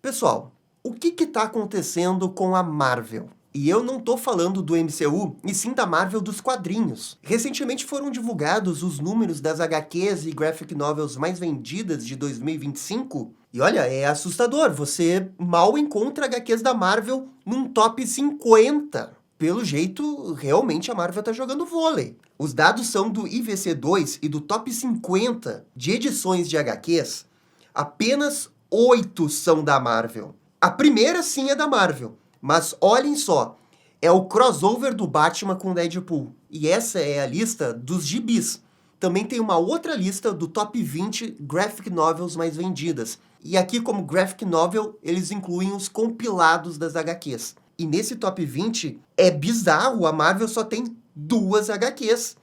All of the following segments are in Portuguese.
Pessoal, o que está acontecendo com a Marvel? E eu não estou falando do MCU, e sim da Marvel dos quadrinhos. Recentemente foram divulgados os números das HQs e graphic novels mais vendidas de 2025. E olha, é assustador, você mal encontra HQs da Marvel num top 50. Pelo jeito, realmente a Marvel está jogando vôlei. Os dados são do IVC2 e do top 50 de edições de HQs, apenas 8 são da Marvel. A primeira sim é da Marvel, mas olhem só, é o crossover do Batman com Deadpool. E essa é a lista dos gibis. Também tem uma outra lista do top 20 graphic novels mais vendidas. E aqui, como graphic novel, eles incluem os compilados das HQs. E nesse top 20, é bizarro, a Marvel só tem 2 HQs,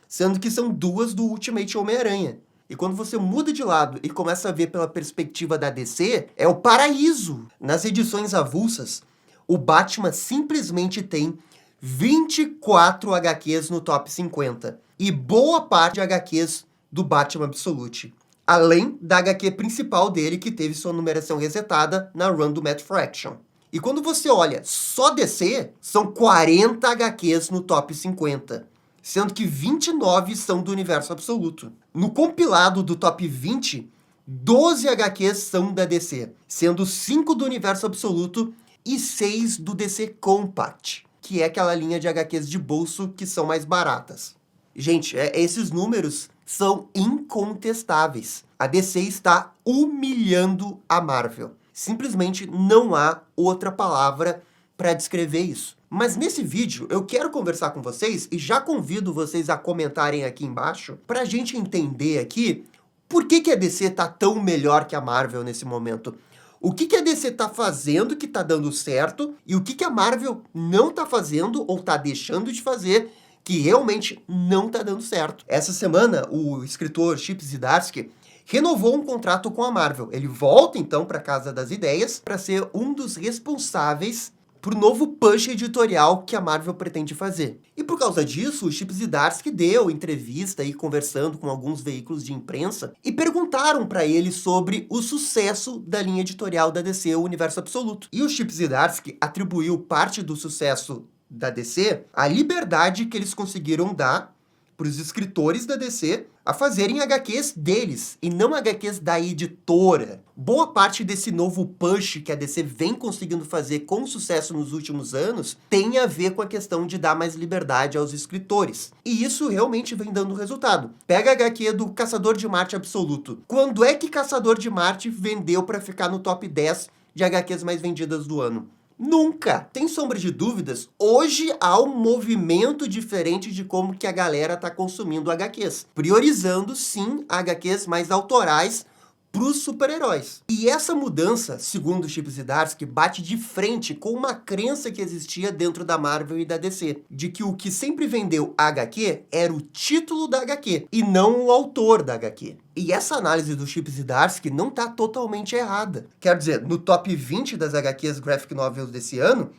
sendo que são 2 do Ultimate Homem-Aranha. E quando você muda de lado e começa a ver pela perspectiva da DC, é o paraíso. Nas edições avulsas, o Batman simplesmente tem 24 HQs no top 50. E boa parte de HQs do Batman Absolute. Além da HQ principal dele, que teve sua numeração resetada na run do Matt Fraction. E quando você olha só DC, são 40 HQs no top 50. Sendo que 29 são do universo absoluto. No compilado do top 20, 12 HQs são da DC, sendo 5 do universo absoluto e 6 do DC Compact, que é aquela linha de HQs de bolso que são mais baratas. Gente, esses números são incontestáveis. A DC está humilhando a Marvel. Simplesmente não há outra palavra para descrever isso. Mas nesse vídeo eu quero conversar com vocês e já convido vocês a comentarem aqui embaixo para a gente entender aqui por que a DC está tão melhor que a Marvel nesse momento. O que a DC está fazendo que está dando certo e o que a Marvel não está fazendo ou está deixando de fazer que realmente não está dando certo. Essa semana, o escritor Chip Zdarsky renovou um contrato com a Marvel. Ele volta, então, para a Casa das Ideias para ser um dos responsáveis por novo push editorial que a Marvel pretende fazer. E por causa disso, o Chip Zdarsky deu entrevista aí conversando com alguns veículos de imprensa e perguntaram para ele sobre o sucesso da linha editorial da DC, o Universo Absoluto. E o Chip Zdarsky atribuiu parte do sucesso da DC à liberdade que eles conseguiram dar para os escritores da DC a fazerem HQs deles, e não HQs da editora. Boa parte desse novo push que a DC vem conseguindo fazer com sucesso nos últimos anos tem a ver com a questão de dar mais liberdade aos escritores. E isso realmente vem dando resultado. Pega a HQ do Caçador de Marte Absoluto. Quando é que Caçador de Marte vendeu para ficar no top 10 de HQs mais vendidas do ano? Nunca! Sem sombra de dúvidas, hoje há um movimento diferente de como que a galera está consumindo HQs. Priorizando, sim, HQs mais autorais para os super-heróis. E essa mudança, segundo o Chip Zdarsky, bate de frente com uma crença que existia dentro da Marvel e da DC, de que o que sempre vendeu a HQ era o título da HQ, e não o autor da HQ. E essa análise do Chip Zdarsky não está totalmente errada. Quer dizer, no top 20 das HQs graphic novels desse ano,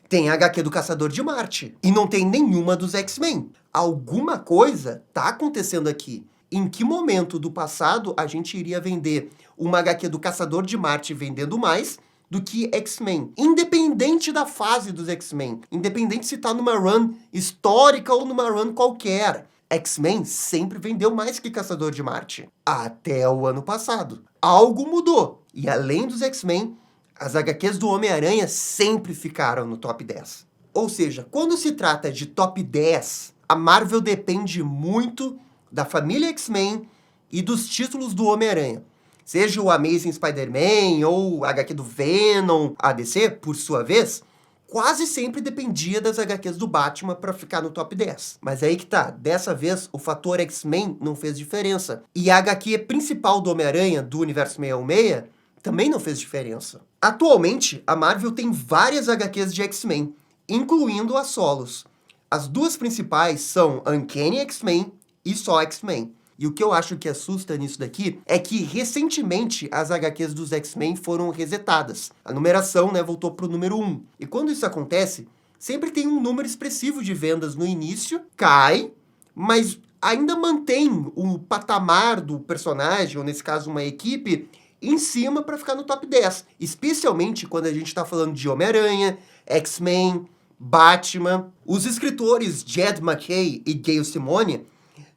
tem a HQ do Caçador de Marte, e não tem nenhuma dos X-Men. Alguma coisa está acontecendo aqui. Em que momento do passado a gente iria vender uma HQ do Caçador de Marte vendendo mais do que X-Men? Independente da fase dos X-Men, independente se está numa run histórica ou numa run qualquer, X-Men sempre vendeu mais que Caçador de Marte. Até o ano passado. Algo mudou. E além dos X-Men, as HQs do Homem-Aranha sempre ficaram no top 10. Ou seja, quando se trata de top 10, a Marvel depende muito da família X-Men e dos títulos do Homem-Aranha. Seja o Amazing Spider-Man ou HQ do Venom, a DC, por sua vez, quase sempre dependia das HQs do Batman para ficar no top 10. Mas aí que tá, dessa vez o fator X-Men não fez diferença. E a HQ principal do Homem-Aranha, do Universo 616, também não fez diferença. Atualmente, a Marvel tem várias HQs de X-Men, incluindo as solos. As duas principais são Uncanny X-Men e só X-Men. E o que eu acho que assusta nisso daqui é que, recentemente, as HQs dos X-Men foram resetadas. A numeração, voltou para o número 1. E quando isso acontece, sempre tem um número expressivo de vendas no início, cai, mas ainda mantém o patamar do personagem, ou nesse caso uma equipe, em cima para ficar no top 10. Especialmente quando a gente está falando de Homem-Aranha, X-Men, Batman. Os escritores Jed MacKay e Gail Simone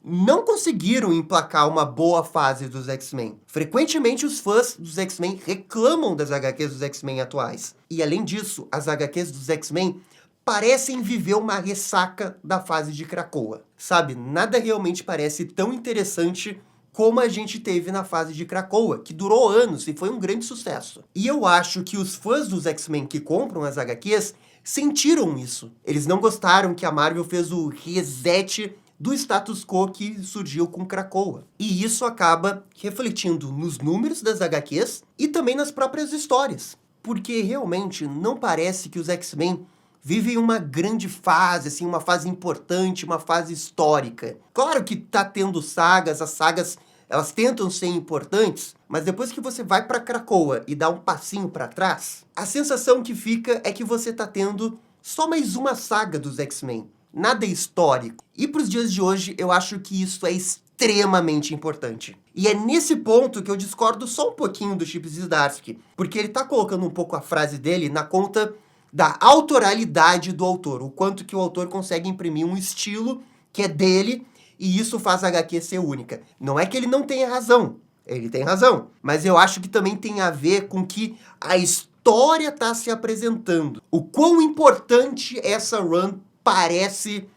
não conseguiram emplacar uma boa fase dos X-Men. Frequentemente, os fãs dos X-Men reclamam das HQs dos X-Men atuais. E, além disso, as HQs dos X-Men parecem viver uma ressaca da fase de Krakoa. Sabe, nada realmente parece tão interessante como a gente teve na fase de Krakoa, que durou anos e foi um grande sucesso. E eu acho que os fãs dos X-Men que compram as HQs sentiram isso. Eles não gostaram que a Marvel fez o reset do status quo que surgiu com Krakoa. E isso acaba refletindo nos números das HQs e também nas próprias histórias. Porque realmente não parece que os X-Men vivem uma grande fase, assim, uma fase importante, uma fase histórica. Claro que tá tendo sagas, as sagas, elas tentam ser importantes, mas depois que você vai para Krakoa e dá um passinho para trás, a sensação que fica é que você tá tendo só mais uma saga dos X-Men. Nada histórico. E para os dias de hoje, eu acho que isso é extremamente importante. E é nesse ponto que eu discordo só um pouquinho do Chip Zdarsky, porque ele tá colocando um pouco a frase dele na conta da autoralidade do autor, o quanto que o autor consegue imprimir um estilo que é dele, e isso faz a HQ ser única. Não é que ele não tenha razão, ele tem razão, mas eu acho que também tem a ver com que a história está se apresentando. O quão importante essa run parece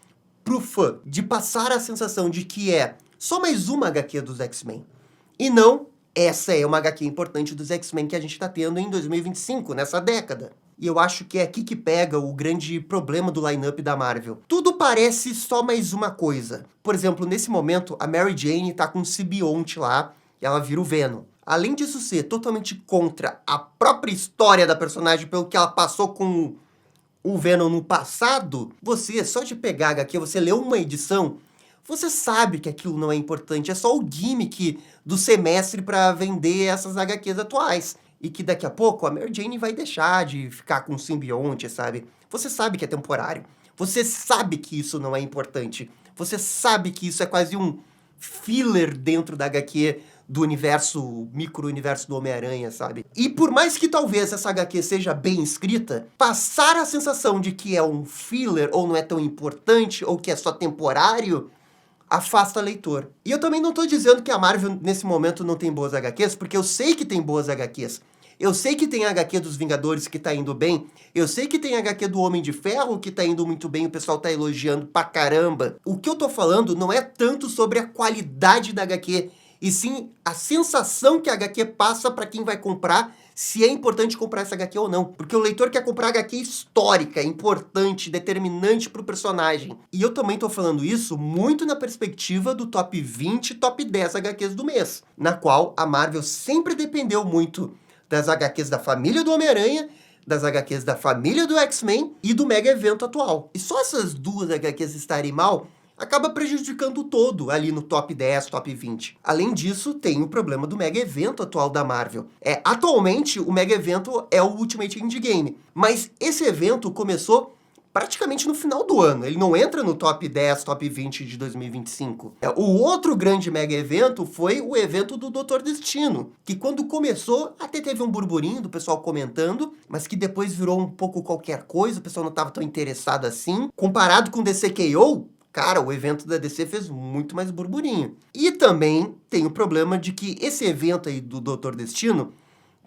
pro fã, de passar a sensação de que é só mais uma HQ dos X-Men. E não, essa é uma HQ importante dos X-Men que a gente está tendo em 2025, nessa década. E eu acho que é aqui que pega o grande problema do line-up da Marvel. Tudo parece só mais uma coisa. Por exemplo, nesse momento, a Mary Jane tá com um simbionte lá, e ela vira o Venom. Além disso ser totalmente contra a própria história da personagem, pelo que ela passou com o Venom no passado, você, só de pegar HQ, você lê uma edição, você sabe que aquilo não é importante, é só o gimmick do semestre para vender essas HQs atuais. E que daqui a pouco a Mary Jane vai deixar de ficar com o simbionte, sabe? Você sabe que é temporário. Você sabe que isso não é importante. Você sabe que isso é quase um filler dentro da HQ do universo, micro-universo do Homem-Aranha, sabe? E por mais que talvez essa HQ seja bem escrita, passar a sensação de que é um filler, ou não é tão importante, ou que é só temporário, afasta leitor. E eu também não tô dizendo que a Marvel, nesse momento, não tem boas HQs, porque eu sei que tem boas HQs. Eu sei que tem HQ dos Vingadores que tá indo bem. Eu sei que tem HQ do Homem de Ferro que tá indo muito bem, o pessoal tá elogiando pra caramba. O que eu tô falando não é tanto sobre a qualidade da HQ, e sim a sensação que a HQ passa pra quem vai comprar, se é importante comprar essa HQ ou não. Porque o leitor quer comprar HQ histórica, importante, determinante pro personagem. E eu também tô falando isso muito na perspectiva do top 20, top 10 HQs do mês, na qual a Marvel sempre dependeu muito das HQs da família do Homem-Aranha, das HQs da família do X-Men e do mega evento atual. E só essas duas HQs estarem mal, acaba prejudicando o todo ali no top 10, top 20. Além disso, tem o problema do mega evento atual da Marvel. Atualmente, o mega evento é o Ultimate Endgame, mas esse evento começou praticamente no final do ano. Ele não entra no top 10, top 20 de 2025. O outro grande mega evento foi o evento do Doutor Destino, que quando começou até teve um burburinho do pessoal comentando, mas que depois virou um pouco qualquer coisa, o pessoal não estava tão interessado assim. Comparado com DCKO, cara, o evento da DC fez muito mais burburinho. E também tem o problema de que esse evento aí do Doutor Destino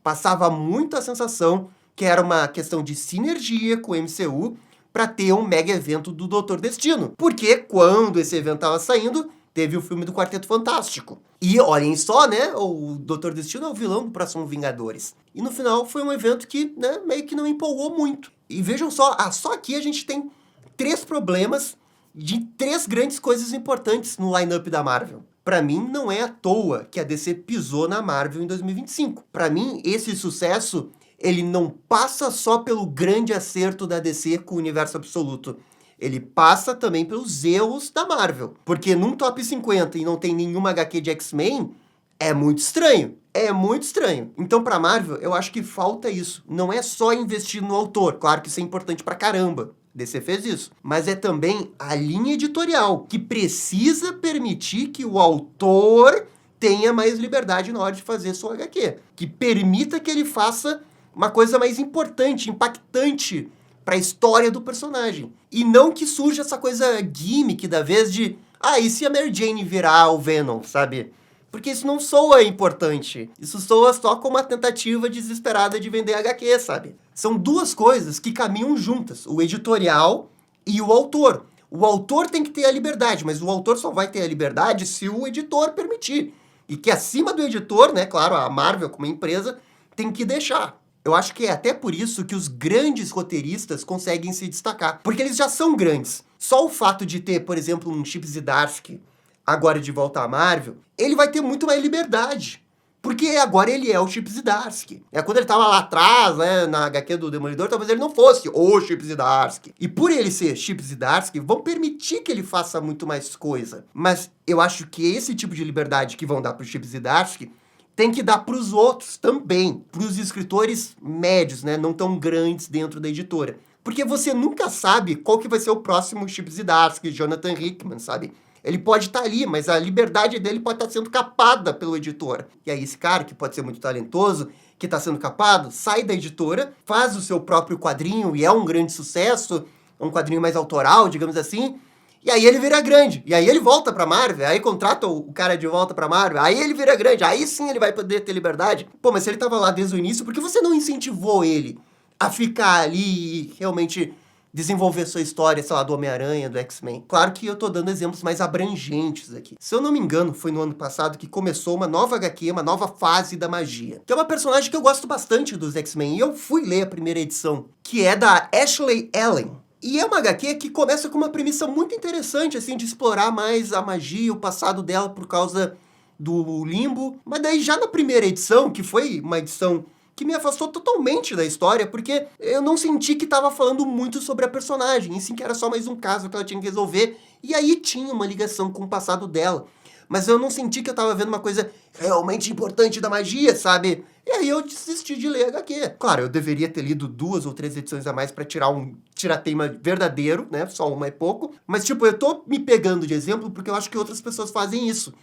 passava muito a sensação que era uma questão de sinergia com o MCU, para ter um mega evento do Doutor Destino. Porque quando esse evento estava saindo, teve o filme do Quarteto Fantástico. E olhem só, né, o Doutor Destino é o vilão do próximo Vingadores. E no final foi um evento que, né, meio que não empolgou muito. E vejam só, só aqui a gente tem 3 problemas de 3 grandes coisas importantes no line-up da Marvel. Para mim, não é à toa que a DC pisou na Marvel em 2025. Para mim, esse sucesso ele não passa só pelo grande acerto da DC com o universo absoluto. Ele passa também pelos erros da Marvel. Porque num top 50 e não tem nenhuma HQ de X-Men, é muito estranho. É muito estranho. Então, pra Marvel, eu acho que falta isso. Não é só investir no autor. Claro que isso é importante pra caramba. DC fez isso. Mas é também a linha editorial, que precisa permitir que o autor tenha mais liberdade na hora de fazer sua HQ. Que permita que ele faça uma coisa mais importante, impactante para a história do personagem. E não que surja essa coisa gimmick da vez de e se a Mary Jane virar o Venom, sabe? Porque isso não soa importante. Isso soa só como uma tentativa desesperada de vender HQ, sabe? São duas coisas que caminham juntas. O editorial e o autor. O autor tem que ter a liberdade, mas o autor só vai ter a liberdade se o editor permitir. E que acima do editor, né, claro, a Marvel como empresa, tem que deixar. Eu acho que é até por isso que os grandes roteiristas conseguem se destacar. Porque eles já são grandes. Só o fato de ter, por exemplo, um Chip Zdarsky agora de volta à Marvel, ele vai ter muito mais liberdade. Porque agora ele é o Chip Zdarsky. Quando ele estava lá atrás, né, na HQ do Demolidor, talvez ele não fosse o Chip Zdarsky. E por ele ser Chip Zdarsky, vão permitir que ele faça muito mais coisa. Mas eu acho que esse tipo de liberdade que vão dar pro Chip Zdarsky tem que dar pros outros também. Pros escritores médios, né, não tão grandes dentro da editora. Porque você nunca sabe qual que vai ser o próximo Chip Zdarsky, Jonathan Hickman, sabe? Ele pode estar ali, mas a liberdade dele pode estar sendo capada pelo editor. E aí esse cara, que pode ser muito talentoso, que está sendo capado, sai da editora, faz o seu próprio quadrinho e é um grande sucesso, um quadrinho mais autoral, digamos assim, e aí ele vira grande. E aí ele volta pra Marvel, aí contrata o cara de volta pra Marvel, aí ele vira grande, aí sim ele vai poder ter liberdade. Pô, mas se ele tava lá desde o início, por que você não incentivou ele a ficar ali e realmente desenvolver sua história, sei lá, do Homem-Aranha, do X-Men? Claro que eu tô dando exemplos mais abrangentes aqui. Se eu não me engano, foi no ano passado que começou uma nova HQ, uma nova fase da magia, que é uma personagem que eu gosto bastante dos X-Men, e eu fui ler a primeira edição, que é da Ashley Allen. E é uma HQ que começa com uma premissa muito interessante, assim, de explorar mais a magia, o passado dela por causa do Limbo. Mas daí já na primeira edição, que foi uma edição que me afastou totalmente da história, porque eu não senti que estava falando muito sobre a personagem, e sim que era só mais um caso que ela tinha que resolver, e aí tinha uma ligação com o passado dela. Mas eu não senti que eu estava vendo uma coisa realmente importante da magia, sabe? E aí eu desisti de ler HQ. Claro, eu deveria ter lido 2 ou 3 edições a mais pra tirar um tiratema verdadeiro, né? Só uma é pouco. Mas, tipo, eu tô me pegando de exemplo porque eu acho que outras pessoas fazem isso.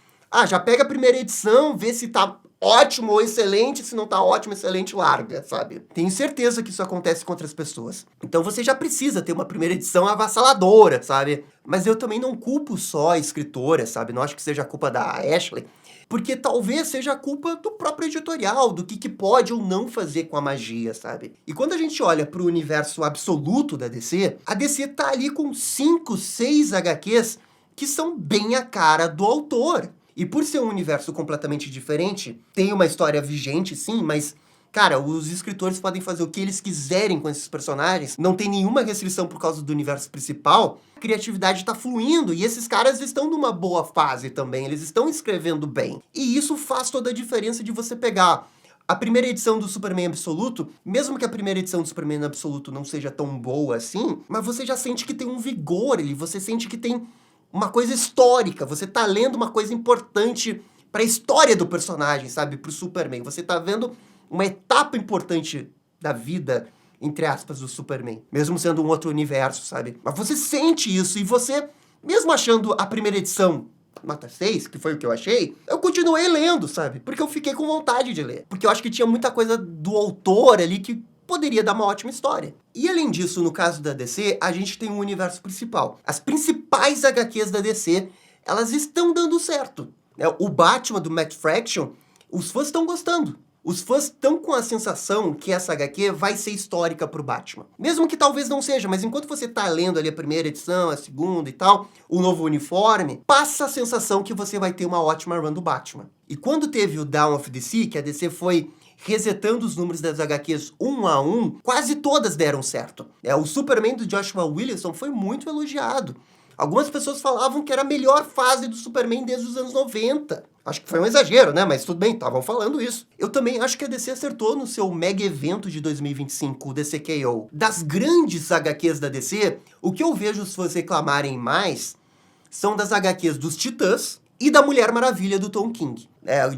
Já pega a primeira edição, vê se tá ótimo ou excelente, se não tá ótimo, excelente, larga, sabe? Tenho certeza que isso acontece com outras pessoas. Então você já precisa ter uma primeira edição avassaladora, sabe? Mas eu também não culpo só a escritora, sabe? Não acho que seja a culpa da Ashley, porque talvez seja a culpa do próprio editorial, do que pode ou não fazer com a magia, sabe? E quando a gente olha pro universo absoluto da DC, a DC tá ali com 5, 6 HQs que são bem a cara do autor. E por ser um universo completamente diferente, tem uma história vigente, sim, mas, cara, os escritores podem fazer o que eles quiserem com esses personagens, não tem nenhuma restrição por causa do universo principal, a criatividade tá fluindo, e esses caras estão numa boa fase também, eles estão escrevendo bem. E isso faz toda a diferença de você pegar a primeira edição do Superman Absoluto, mesmo que a primeira edição do Superman Absoluto não seja tão boa assim, mas você já sente que tem um vigor ali, você sente que tem uma coisa histórica, você tá lendo uma coisa importante pra história do personagem, sabe? Pro Superman. Você tá vendo uma etapa importante da vida, entre aspas, do Superman. Mesmo sendo um outro universo, sabe? Mas você sente isso e você, mesmo achando a primeira edição nota 6, que foi o que eu achei, eu continuei lendo, sabe? Porque eu fiquei com vontade de ler. Porque eu acho que tinha muita coisa do autor ali que poderia dar uma ótima história. E além disso, no caso da DC, a gente tem um universo principal. As principais HQs da DC, elas estão dando certo. O Batman do Matt Fraction, os fãs estão gostando. Os fãs estão com a sensação que essa HQ vai ser histórica pro Batman. Mesmo que talvez não seja, mas enquanto você tá lendo ali a primeira edição, a segunda e tal, o novo uniforme, passa a sensação que você vai ter uma ótima run do Batman. E quando teve o Dawn of DC, que a DC foi resetando os números das HQs um a um, quase todas deram certo. O Superman do Joshua Williamson foi muito elogiado. Algumas pessoas falavam que era a melhor fase do Superman desde os anos 90. Acho que foi um exagero, né? Mas tudo bem, estavam falando isso. Eu também acho que a DC acertou no seu mega evento de 2025, o DCKO. Das grandes HQs da DC, o que eu vejo os fãs reclamarem mais são das HQs dos Titãs e da Mulher Maravilha do Tom King.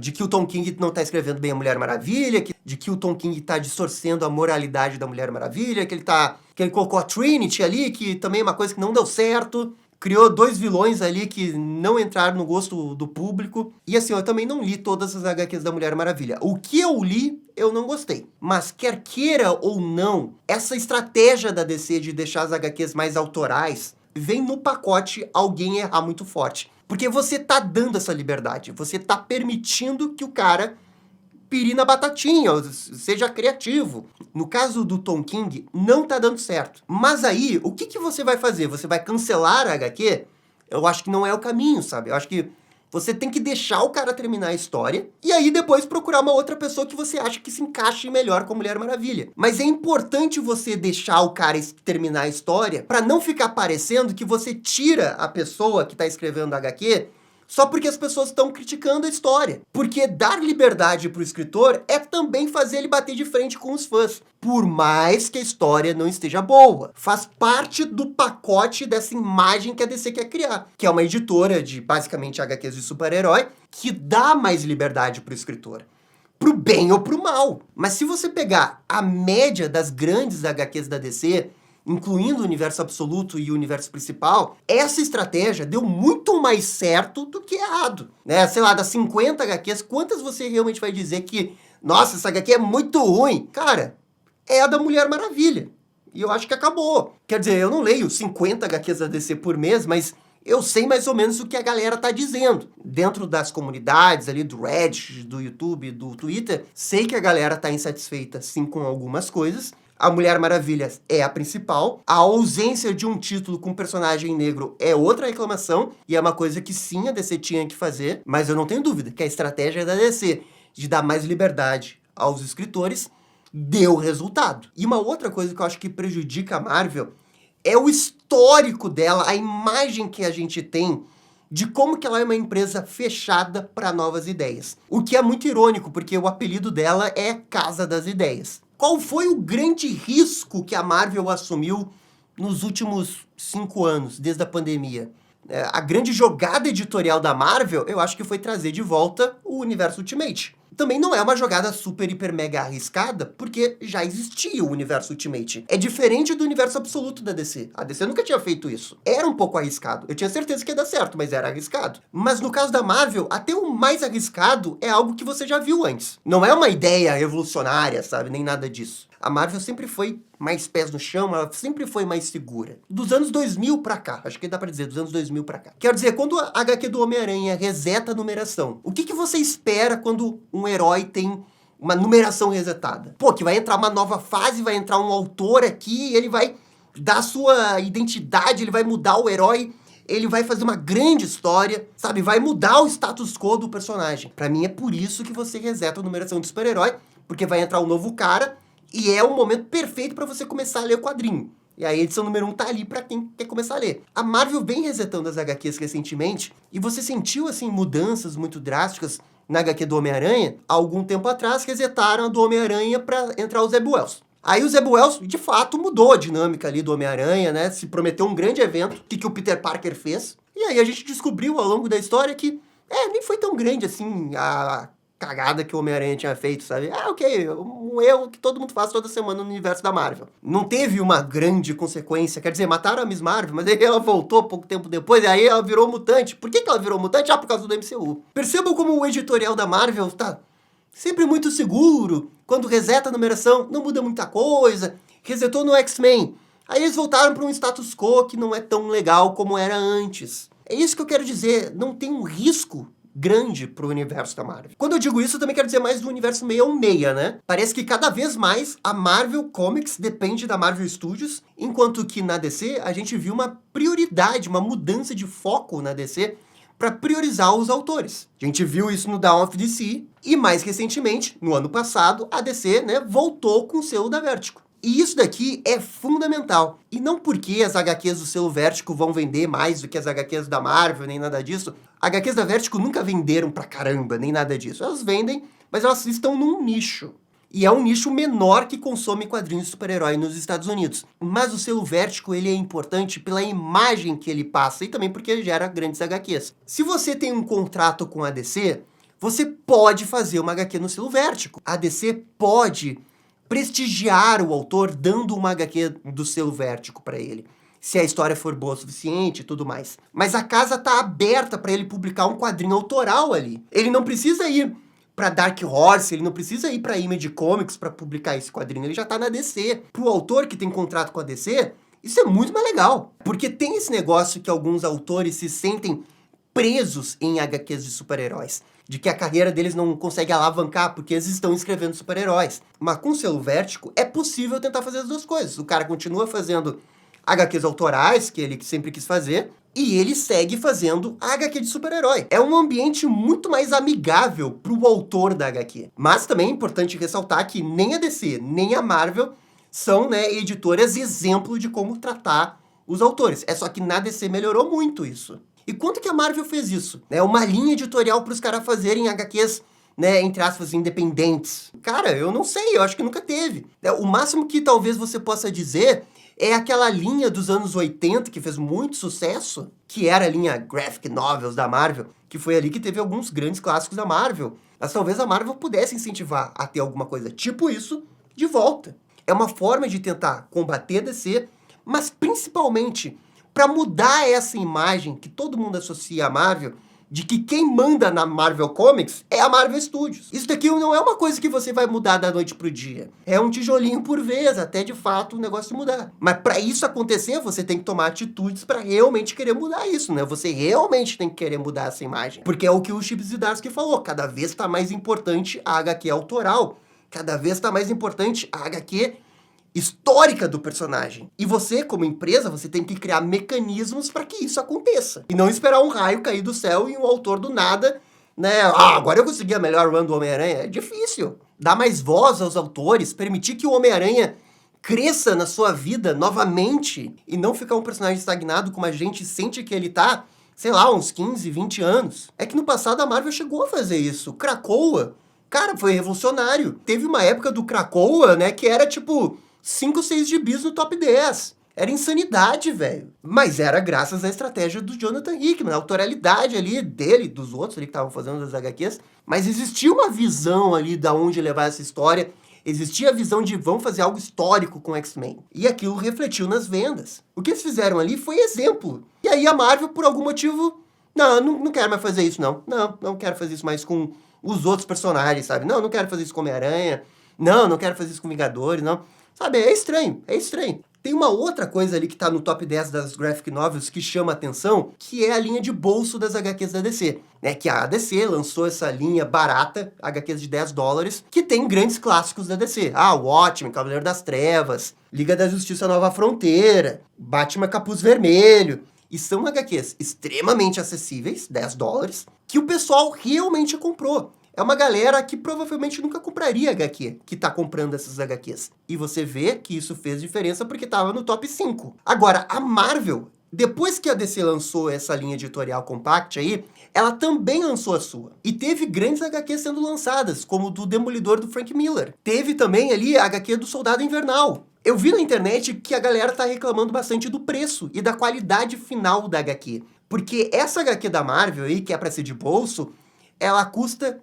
De que o Tom King não tá escrevendo bem a Mulher Maravilha, de que o Tom King tá distorcendo a moralidade da Mulher Maravilha, que ele colocou a Trinity ali, que também é uma coisa que não deu certo. criou 2 vilões ali que não entraram no gosto do público. E assim, eu também não li todas as HQs da Mulher Maravilha. O que eu li, eu não gostei. Mas quer queira ou não, essa estratégia da DC de deixar as HQs mais autorais, vem no pacote alguém errar muito forte. Porque você tá dando essa liberdade, você tá permitindo que o cara pire na batatinha, seja criativo. No caso do Tom King, não tá dando certo. Mas aí, o que você vai fazer? Você vai cancelar a HQ? Eu acho que não é o caminho, sabe? Eu acho que você tem que deixar o cara terminar a história e aí depois procurar uma outra pessoa que você acha que se encaixe melhor com a Mulher Maravilha. Mas é importante você deixar o cara terminar a história para não ficar parecendo que você tira a pessoa que tá escrevendo a HQ só porque as pessoas estão criticando a história. Porque dar liberdade pro escritor é também fazer ele bater de frente com os fãs. Por mais que a história não esteja boa. Faz parte do pacote dessa imagem que a DC quer criar. Que é uma editora de, basicamente, HQs de super-herói, que dá mais liberdade pro escritor. Pro bem ou pro mal. Mas se você pegar a média das grandes HQs da DC, incluindo o universo absoluto e o universo principal, essa estratégia deu muito mais certo do que errado. Né? Sei lá, das 50 HQs, quantas você realmente vai dizer que, nossa, essa HQ é muito ruim? Cara, é a da Mulher Maravilha. E eu acho que acabou. Quer dizer, eu não leio 50 HQs da DC por mês, mas eu sei mais ou menos o que a galera tá dizendo. Dentro das comunidades ali do Reddit, do YouTube, do Twitter, sei que a galera tá insatisfeita sim com algumas coisas. A Mulher Maravilha é a principal. A ausência de um título com personagem negro é outra reclamação. E é uma coisa que sim, a DC tinha que fazer. Mas eu não tenho dúvida que a estratégia da DC de dar mais liberdade aos escritores deu resultado. E uma outra coisa que eu acho que prejudica a Marvel é o histórico dela, a imagem que a gente tem de como que ela é uma empresa fechada para novas ideias. O que é muito irônico, porque o apelido dela é Casa das Ideias. Qual foi o grande risco que a Marvel assumiu nos últimos 5 anos, desde a pandemia? A grande jogada editorial da Marvel, eu acho que foi trazer de volta o universo Ultimate. Também não é uma jogada super, hiper, mega arriscada, porque já existia o universo Ultimate. É diferente do universo absoluto da DC. A DC nunca tinha feito isso. Era um pouco arriscado. Eu tinha certeza que ia dar certo, mas era arriscado. Mas no caso da Marvel, até o mais arriscado é algo que você já viu antes. Não é uma ideia revolucionária, sabe? Nem nada disso. A Marvel sempre foi mais pés no chão, ela sempre foi mais segura. Dos anos 2000 pra cá, acho que dá pra dizer, dos anos 2000 pra cá. Quero dizer, quando a HQ do Homem-Aranha reseta a numeração, o que você espera quando um herói tem uma numeração resetada? Pô, que vai entrar uma nova fase, vai entrar um autor aqui, ele vai dar sua identidade, ele vai mudar o herói, ele vai fazer uma grande história, sabe? Vai mudar o status quo do personagem. Pra mim é por isso que você reseta a numeração de super-herói, porque vai entrar um novo cara, e é o momento perfeito para você começar a ler o quadrinho. E a edição número 1 tá ali para quem quer começar a ler. A Marvel vem resetando as HQs recentemente, e você sentiu, assim, mudanças muito drásticas na HQ do Homem-Aranha? Há algum tempo atrás, resetaram a do Homem-Aranha para entrar o Zeb Wells. Aí o Zeb Wells, de fato, mudou a dinâmica ali do Homem-Aranha, né? Se prometeu um grande evento. O que o Peter Parker fez? E aí a gente descobriu ao longo da história que, nem foi tão grande assim a cagada que o Homem-Aranha tinha feito, sabe? Ok, um erro que todo mundo faz toda semana no universo da Marvel. Não teve uma grande consequência, quer dizer, mataram a Miss Marvel, mas aí ela voltou pouco tempo depois, e aí ela virou mutante. Por que ela virou mutante? Por causa do MCU. Percebam como o editorial da Marvel tá sempre muito seguro. Quando reseta a numeração, não muda muita coisa. Resetou no X-Men. Aí eles voltaram para um status quo que não é tão legal como era antes. É isso que eu quero dizer, não tem um risco grande pro universo da Marvel. Quando eu digo isso, eu também quero dizer mais do universo 616, né? Parece que cada vez mais a Marvel Comics depende da Marvel Studios, enquanto que na DC a gente viu uma prioridade, uma mudança de foco na DC para priorizar os autores. A gente viu isso no Dawn of DC, e mais recentemente, no ano passado, a DC, né, voltou com o selo da Vertigo. E isso daqui é fundamental. E não porque as HQs do selo Vertigo vão vender mais do que as HQs da Marvel, nem nada disso. HQs da Vertigo nunca venderam pra caramba, nem nada disso. Elas vendem, mas elas estão num nicho. E é um nicho menor que consome quadrinhos de super-herói nos Estados Unidos. Mas o selo Vertigo, ele é importante pela imagem que ele passa e também porque ele gera grandes HQs. Se você tem um contrato com a DC, você pode fazer uma HQ no selo Vertigo. A DC pode prestigiar o autor dando uma HQ do selo Vertigo para ele. se a história for boa o suficiente e tudo mais. Mas a casa tá aberta para ele publicar um quadrinho autoral ali. Ele não precisa ir para Dark Horse, ele não precisa ir para Image Comics para publicar esse quadrinho, ele já tá na DC. Pro autor que tem contrato com a DC, isso é muito mais legal. Porque tem esse negócio que alguns autores se sentem presos em HQs de super-heróis. De que a carreira deles não consegue alavancar porque eles estão escrevendo super-heróis. Mas com o selo Vértigo é possível tentar fazer as duas coisas. O cara continua fazendo HQs autorais, que ele sempre quis fazer, e ele segue fazendo a HQ de super-herói. É um ambiente muito mais amigável pro autor da HQ. Mas também é importante ressaltar que nem a DC, nem a Marvel são, né, editoras exemplo de como tratar os autores. É só que na DC melhorou muito isso. E quanto que a Marvel fez isso? Uma linha editorial para os caras fazerem HQs, né, entre aspas, independentes. Cara, eu não sei, eu acho que nunca teve. O máximo que talvez você possa dizer é aquela linha dos anos 80, que fez muito sucesso, que era a linha Graphic Novels da Marvel, que foi ali que teve alguns grandes clássicos da Marvel. Mas talvez a Marvel pudesse incentivar a ter alguma coisa tipo isso de volta. É uma forma de tentar combater a DC, mas principalmente para mudar essa imagem que todo mundo associa à Marvel, de que quem manda na Marvel Comics é a Marvel Studios. Isso daqui não é uma coisa que você vai mudar da noite pro dia. É um tijolinho por vez, até de fato o negócio mudar. Mas para isso acontecer, você tem que tomar atitudes para realmente querer mudar isso, né? Você realmente tem que querer mudar essa imagem. Porque é o que o Chip Zdarsky falou, cada vez está mais importante a HQ autoral. Cada vez está mais importante a HQ histórica do personagem. E você, como empresa, você tem que criar mecanismos para que isso aconteça. E não esperar um raio cair do céu e um autor do nada, né? Agora eu consegui a melhor run do Homem-Aranha. É difícil. Dar mais voz aos autores, permitir que o Homem-Aranha cresça na sua vida novamente e não ficar um personagem estagnado como a gente sente que ele tá, sei lá, uns 15, 20 anos. É que no passado a Marvel chegou a fazer isso. Krakoa, cara, foi revolucionário. Teve uma época do Krakoa, né, que era tipo 5, 6 gibis no top 10. Era insanidade, velho. Mas era graças à estratégia do Jonathan Hickman, a autoralidade ali dele, dos outros ali que estavam fazendo as HQs. Mas existia uma visão ali de onde levar essa história. Existia a visão de vamos fazer algo histórico com X-Men. E aquilo refletiu nas vendas. O que eles fizeram ali foi exemplo. E aí a Marvel, por algum motivo, não quero mais fazer isso, não. Não quero fazer isso mais com os outros personagens, sabe? Não quero fazer isso com Homem-Aranha. Não quero fazer isso com Vingadores, não. Sabe, é estranho. Tem uma outra coisa ali que tá no top 10 das graphic novels que chama atenção, que é a linha de bolso das HQs da DC. Que a DC lançou essa linha barata, HQs de $10, que tem grandes clássicos da DC. Watchmen, Cavaleiro das Trevas, Liga da Justiça Nova Fronteira, Batman Capuz Vermelho. E são HQs extremamente acessíveis, $10, que o pessoal realmente comprou. É uma galera que provavelmente nunca compraria HQ, que tá comprando essas HQs. E você vê que isso fez diferença porque tava no top 5. Agora, a Marvel, depois que a DC lançou essa linha editorial compact aí, ela também lançou a sua. E teve grandes HQs sendo lançadas, como o do Demolidor do Frank Miller. Teve também ali a HQ do Soldado Invernal. Eu vi na internet que a galera tá reclamando bastante do preço e da qualidade final da HQ. Porque essa HQ da Marvel aí, que é pra ser de bolso, ela custa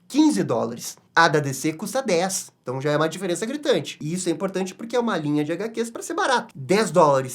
$15. A da DC custa 10. Então já é uma diferença gritante. E isso é importante porque é uma linha de HQs para ser barato. $10,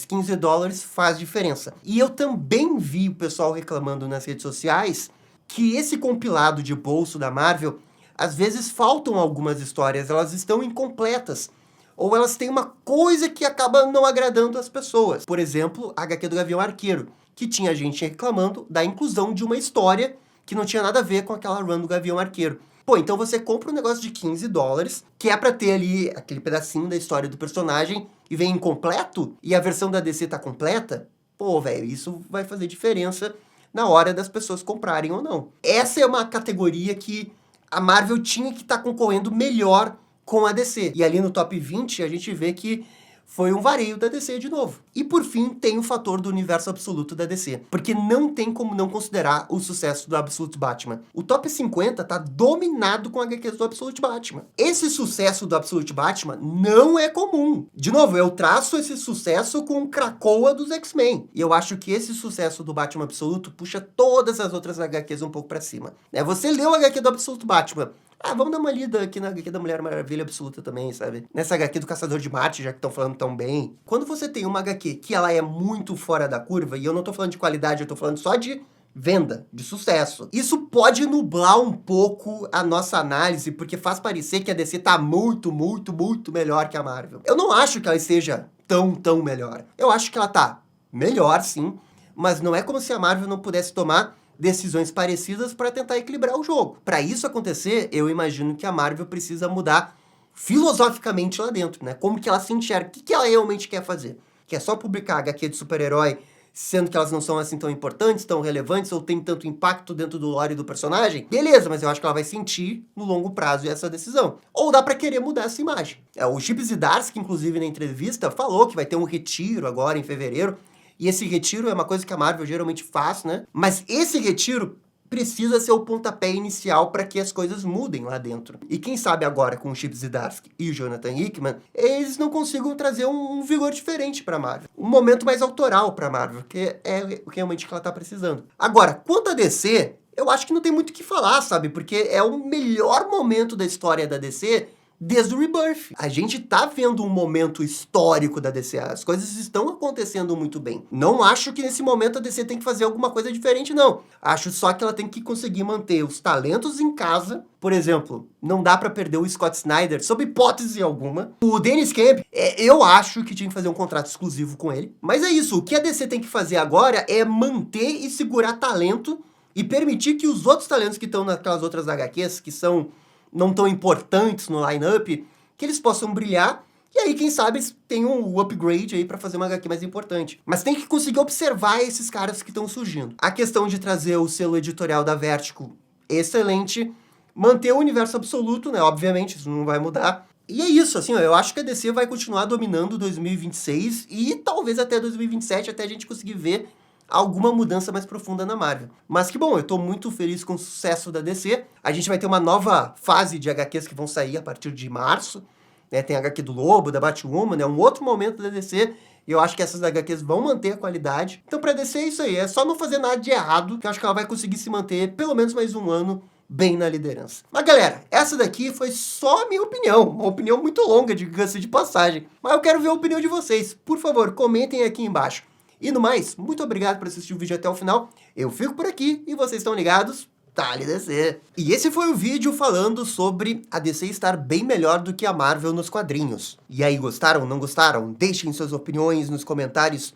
$15 faz diferença. E eu também vi o pessoal reclamando nas redes sociais que esse compilado de bolso da Marvel, às vezes faltam algumas histórias, elas estão incompletas. Ou elas têm uma coisa que acaba não agradando as pessoas. Por exemplo, a HQ do Gavião Arqueiro, que tinha gente reclamando da inclusão de uma história que não tinha nada a ver com aquela run do Gavião Arqueiro. Pô, então você compra um negócio de $15, que é pra ter ali aquele pedacinho da história do personagem, e vem incompleto, e a versão da DC tá completa, pô, velho, isso vai fazer diferença na hora das pessoas comprarem ou não. Essa é uma categoria que a Marvel tinha que estar concorrendo melhor com a DC. E ali no top 20 a gente vê que foi um vareio da DC de novo. E por fim, tem o fator do universo absoluto da DC. Porque não tem como não considerar o sucesso do Absolute Batman. O top 50 tá dominado com HQs do Absolute Batman. Esse sucesso do Absolute Batman não é comum. De novo, eu traço esse sucesso com o Krakoa dos X-Men. E eu acho que esse sucesso do Batman Absoluto puxa todas as outras HQs um pouco pra cima. Você leu o HQ do Absolute Batman, vamos dar uma lida aqui na HQ da Mulher Maravilha Absoluta também, sabe? Nessa HQ do Caçador de Marte, já que estão falando tão bem. Quando você tem uma HQ que ela é muito fora da curva, e eu não tô falando de qualidade, eu tô falando só de venda, de sucesso. Isso pode nublar um pouco a nossa análise, porque faz parecer que a DC tá muito, muito, muito melhor que a Marvel. Eu não acho que ela esteja tão melhor. Eu acho que ela tá melhor, sim, mas não é como se a Marvel não pudesse tomar decisões parecidas para tentar equilibrar o jogo. Para isso acontecer, eu imagino que a Marvel precisa mudar filosoficamente lá dentro, né? Como que ela se enxerga, o que ela realmente quer fazer. Quer só publicar HQ de super-herói, sendo que elas não são assim tão importantes, tão relevantes, ou tem tanto impacto dentro do lore do personagem? Beleza, mas eu acho que ela vai sentir no longo prazo essa decisão. Ou dá pra querer mudar essa imagem. O Chip Zdarsky, inclusive, na entrevista, falou que vai ter um retiro agora em fevereiro, e esse retiro é uma coisa que a Marvel geralmente faz, né? Mas esse retiro precisa ser o pontapé inicial para que as coisas mudem lá dentro. E quem sabe agora, com o Chip Zdarsky e o Jonathan Hickman, eles não consigam trazer um vigor diferente para a Marvel. Um momento mais autoral para a Marvel, que é realmente o que ela tá precisando. Agora, quanto a DC, eu acho que não tem muito o que falar, sabe? Porque é o melhor momento da história da DC desde o Rebirth. A gente tá vendo um momento histórico da DC. As coisas estão acontecendo muito bem. Não acho que nesse momento a DC tem que fazer alguma coisa diferente, não. Acho só que ela tem que conseguir manter os talentos em casa. Por exemplo, não dá pra perder o Scott Snyder, sob hipótese alguma. O Dennis Camp, eu acho que tinha que fazer um contrato exclusivo com ele. Mas é isso, o que a DC tem que fazer agora é manter e segurar talento e permitir que os outros talentos que estão naquelas outras HQs, que são não tão importantes no line-up, que eles possam brilhar, e aí, quem sabe, eles tenham um upgrade aí pra fazer uma HQ mais importante. Mas tem que conseguir observar esses caras que estão surgindo. A questão de trazer o selo editorial da Vertigo, excelente. Manter o universo absoluto, né, obviamente, isso não vai mudar. E é isso, assim, ó, eu acho que a DC vai continuar dominando 2026 e talvez até 2027, até a gente conseguir ver alguma mudança mais profunda na Marvel. Mas que bom, eu tô muito feliz com o sucesso da DC. A gente vai ter uma nova fase de HQs que vão sair a partir de março. Né? Tem a HQ do Lobo, da Batwoman, é um outro momento da DC. E eu acho que essas HQs vão manter a qualidade. Então pra DC é isso aí, é só não fazer nada de errado, que eu acho que ela vai conseguir se manter pelo menos mais um ano bem na liderança. Mas galera, essa daqui foi só a minha opinião, uma opinião muito longa, diga-se de passagem. Mas eu quero ver a opinião de vocês. Por favor, comentem aqui embaixo. E no mais, muito obrigado por assistir o vídeo até o final. Eu fico por aqui e vocês estão ligados? Dale DC! E esse foi o vídeo falando sobre a DC estar bem melhor do que a Marvel nos quadrinhos. E aí, gostaram? Não gostaram? Deixem suas opiniões nos comentários.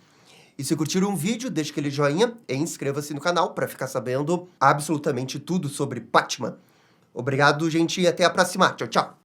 E se curtiram o vídeo, deixe aquele joinha e inscreva-se no canal para ficar sabendo absolutamente tudo sobre Batman. Obrigado, gente, e até a próxima. Tchau, tchau!